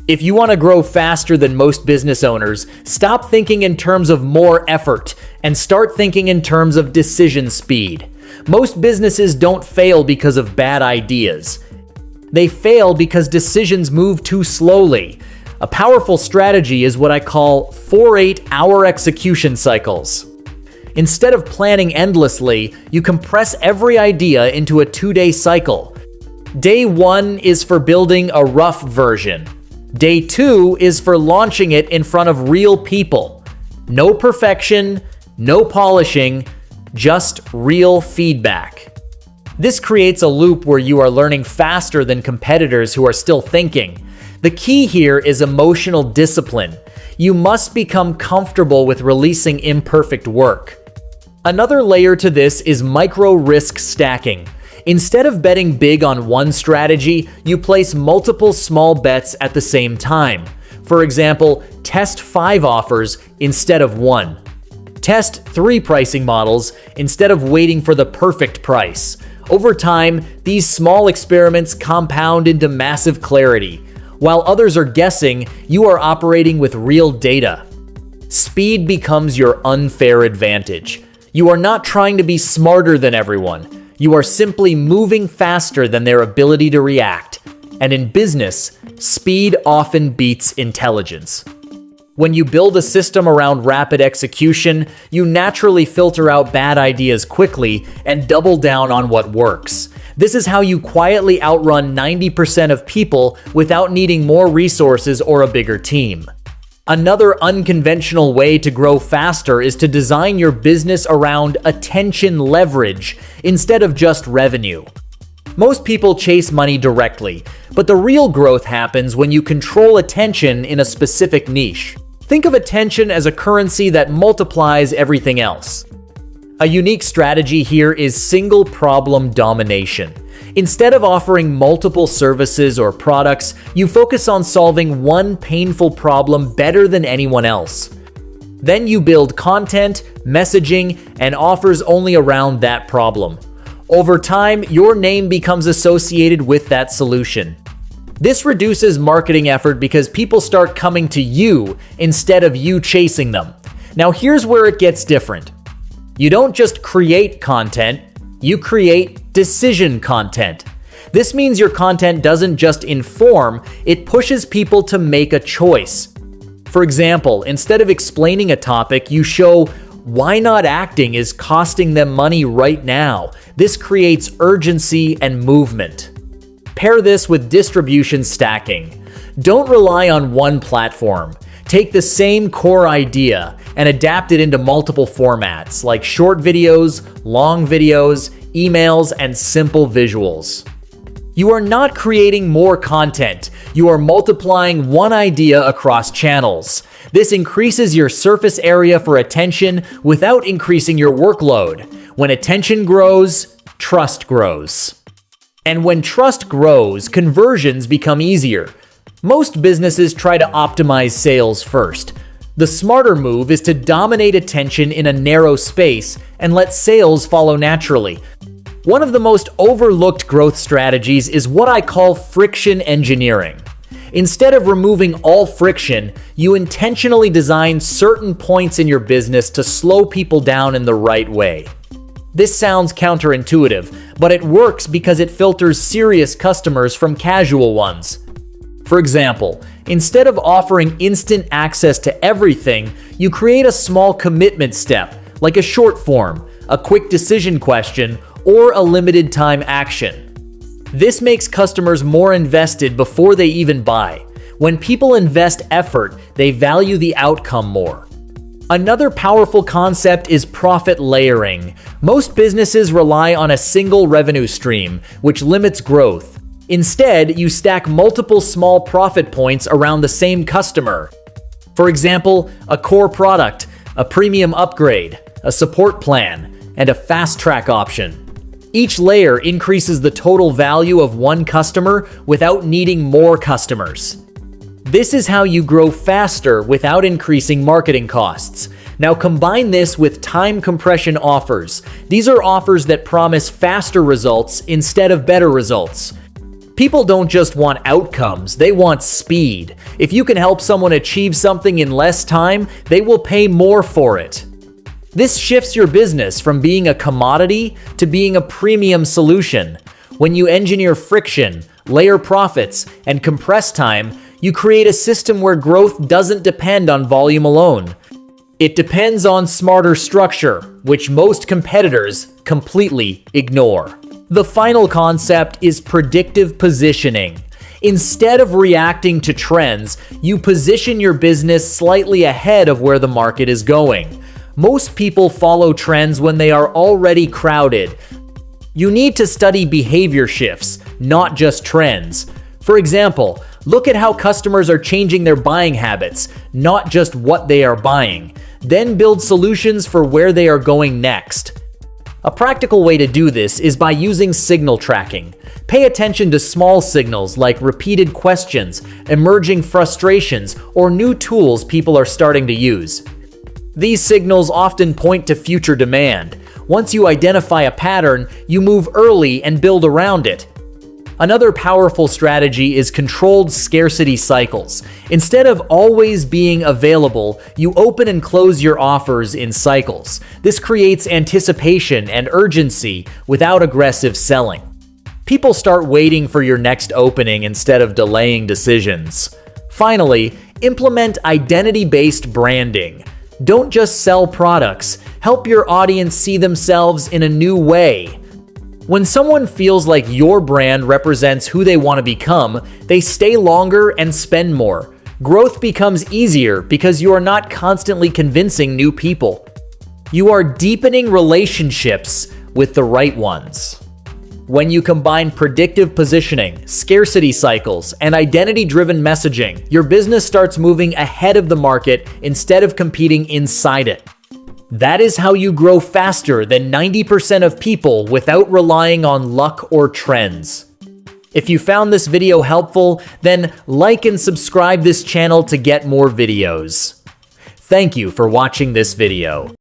If you want to grow faster than most business owners, stop thinking in terms of more effort and start thinking in terms of decision speed. Most businesses don't fail because of bad ideas. They fail because decisions move too slowly. A powerful strategy is what I call 4 8-hour execution cycles. Instead of planning endlessly, you compress every idea into a 2-day cycle. Day 1 is for building a rough version. Day 2 is for launching it in front of real people. No perfection, no polishing, just real feedback. This creates a loop where you are learning faster than competitors who are still thinking. The key here is emotional discipline. You must become comfortable with releasing imperfect work. Another layer to this is micro-risk stacking. Instead of betting big on one strategy, you place multiple small bets at the same time. For example, test 5 offers instead of 1. Test 3 pricing models instead of waiting for the perfect price. Over time, these small experiments compound into massive clarity. While others are guessing, you are operating with real data. Speed becomes your unfair advantage. You are not trying to be smarter than everyone. You are simply moving faster than their ability to react. And in business, speed often beats intelligence. When you build a system around rapid execution, you naturally filter out bad ideas quickly and double down on what works. This is how you quietly outrun 90% of people without needing more resources or a bigger team. Another unconventional way to grow faster is to design your business around attention leverage instead of just revenue. Most people chase money directly, but the real growth happens when you control attention in a specific niche. Think of attention as a currency that multiplies everything else. A unique strategy here is single problem domination. Instead of offering multiple services or products, you focus on solving one painful problem better than anyone else. Then you build content, messaging, and offers only around that problem. Over time, your name becomes associated with that solution. This reduces marketing effort because people start coming to you instead of you chasing them. Now here's where it gets different. You don't just create content, you create decision content. This means your content doesn't just inform, it pushes people to make a choice. For example, instead of explaining a topic, you show why not acting is costing them money right now. This creates urgency and movement. Pair this with distribution stacking. Don't rely on one platform. Take the same core idea and adapt it into multiple formats like short videos, long videos, emails, and simple visuals. You are not creating more content. You are multiplying one idea across channels. This increases your surface area for attention without increasing your workload. When attention grows, trust grows. And when trust grows, conversions become easier. Most businesses try to optimize sales first. The smarter move is to dominate attention in a narrow space and let sales follow naturally. One of the most overlooked growth strategies is what I call friction engineering. Instead of removing all friction, you intentionally design certain points in your business to slow people down in the right way. This sounds counterintuitive, but it works because it filters serious customers from casual ones. For example, instead of offering instant access to everything, you create a small commitment step, like a short form, a quick decision question, or a limited time action. This makes customers more invested before they even buy. When people invest effort, they value the outcome more. Another powerful concept is profit layering. Most businesses rely on a single revenue stream, which limits growth. Instead, you stack multiple small profit points around the same customer. For example, a core product, a premium upgrade, a support plan, and a fast track option. Each layer increases the total value of one customer without needing more customers. This is how you grow faster without increasing marketing costs. Now combine this with time compression offers. These are offers that promise faster results instead of better results. People don't just want outcomes, they want speed. If you can help someone achieve something in less time, they will pay more for it. This shifts your business from being a commodity to being a premium solution. When you engineer friction, layer profits, and compress time, you create a system where growth doesn't depend on volume alone. It depends on smarter structure, which most competitors completely ignore. The final concept is predictive positioning. Instead of reacting to trends, you position your business slightly ahead of where the market is going. Most people follow trends when they are already crowded. You need to study behavior shifts, not just trends. For example, look at how customers are changing their buying habits, not just what they are buying. Then build solutions for where they are going next. A practical way to do this is by using signal tracking. Pay attention to small signals like repeated questions, emerging frustrations, or new tools people are starting to use. These signals often point to future demand. Once you identify a pattern, you move early and build around it. Another powerful strategy is controlled scarcity cycles. Instead of always being available, you open and close your offers in cycles. This creates anticipation and urgency without aggressive selling. People start waiting for your next opening instead of delaying decisions. Finally, implement identity-based branding. Don't just sell products. Help your audience see themselves in a new way. When someone feels like your brand represents who they want to become, they stay longer and spend more. Growth becomes easier because you are not constantly convincing new people. You are deepening relationships with the right ones. When you combine predictive positioning, scarcity cycles, and identity-driven messaging, your business starts moving ahead of the market instead of competing inside it. That is how you grow faster than 90% of people without relying on luck or trends. If you found this video helpful, then like and subscribe this channel to get more videos. Thank you for watching this video.